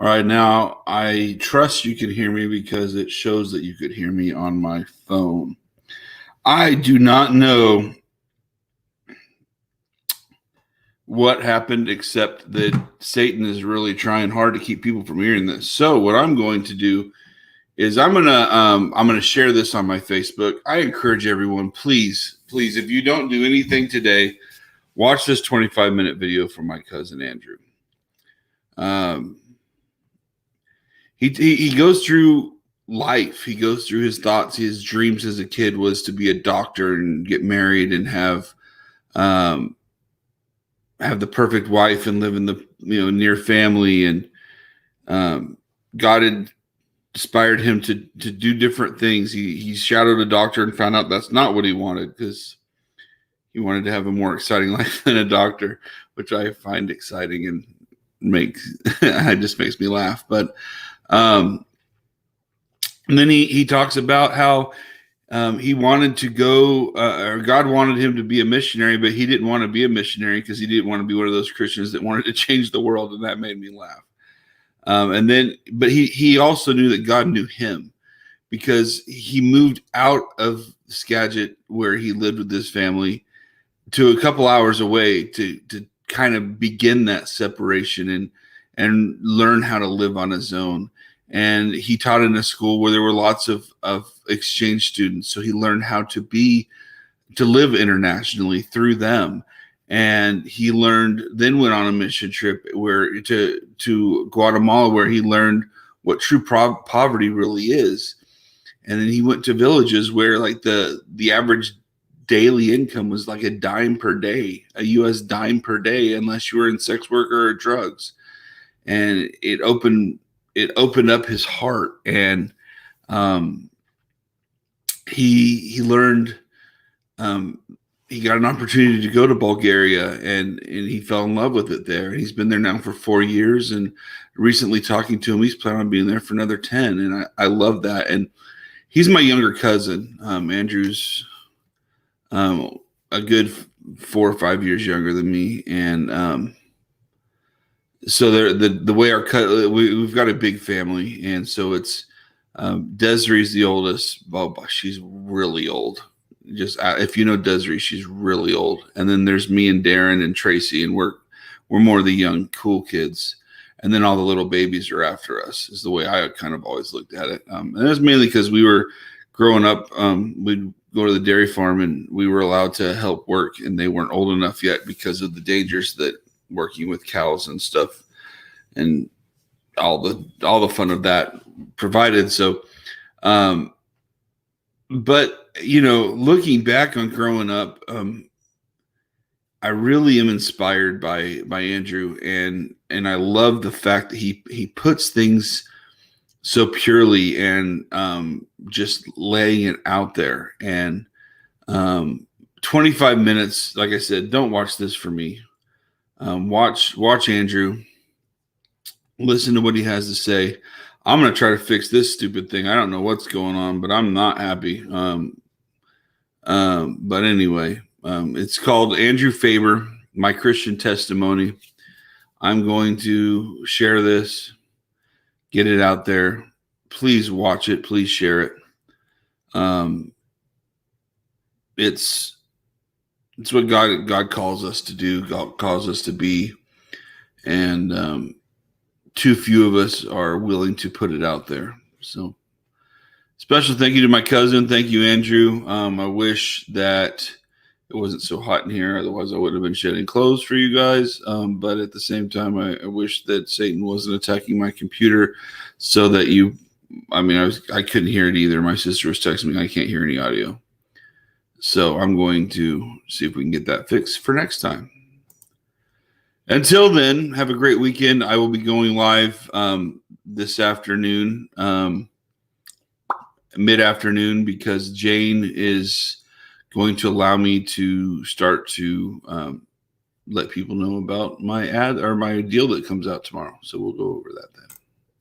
All right, now I trust you can hear me because it shows that you could hear me on my phone. I do not know what happened except that Satan is really trying hard to keep people from hearing this. So what I'm going to do is I'm gonna share this on my Facebook. I encourage everyone, please, if you don't do anything today, watch this 25-minute video from my cousin Andrew. Um, he goes through life. He goes through his thoughts. His dreams as a kid was to be a doctor and get married and have the perfect wife and live in the near family. And God had inspired him to do different things. He shadowed a doctor and found out that's not what he wanted, because he wanted to have a more exciting life than a doctor, which I find exciting and it just makes me laugh. But and then he talks about how he wanted to go, or God wanted him to be a missionary, but he didn't want to be a missionary because he didn't want to be one of those Christians that wanted to change the world, and that made me laugh. But he also knew that God knew him, because he moved out of Skagit, where he lived with his family, to a couple hours away to kind of begin that separation and learn how to live on his own. And he taught in a school where there were lots of exchange students. So he learned how to live internationally through them. And he then went on a mission trip to Guatemala, where he learned what true poverty really is. And then he went to villages where like the average daily income was like a dime per day, a US dime per day, unless you were in sex work or drugs. And it opened up his heart. And he learned, he got an opportunity to go to Bulgaria, and he fell in love with it there. He's been there now for 4 years, and recently talking to him, he's planning on being there for another 10. And I love that. And he's my younger cousin. Andrew's a good 4 or 5 years younger than me. And so the way we've got a big family, and so it's Desiree's the oldest. Well, she's really old. Just if you know Desiree, she's really old. And then there's me and Darren and Tracy, and we're more the young, cool kids. And then all the little babies are after us, is the way I kind of always looked at it. And that's mainly because we were growing up. We'd go to the dairy farm, and we were allowed to help work, and they weren't old enough yet because of the dangers that working with cows and stuff, and all the fun of that provided. So, but looking back on growing up, I really am inspired by Andrew, and I love the fact that he puts things so purely, and just laying it out there. And 25 minutes, like I said, don't watch this for me. Watch Andrew, listen to what he has to say. I'm going to try to fix this stupid thing. I don't know what's going on, but I'm not happy. But anyway, it's called Andrew Faber, My Christian Testimony. I'm going to share this, get it out there. Please watch it. Please share it. It's what God calls us to do. God calls us to be. And too few of us are willing to put it out there. So special thank you to my cousin. Thank you, Andrew. I wish that it wasn't so hot in here. Otherwise, I would have been shedding clothes for you guys. But at the same time, I wish that Satan wasn't attacking my computer, so that I couldn't hear it either. My sister was texting me, I can't hear any audio. So I'm going to see if we can get that fixed for next time. Until then, have a great weekend. I will be going live this afternoon, mid-afternoon, because Jane is going to allow me to start to let people know about my ad or my deal that comes out tomorrow. So we'll go over that then.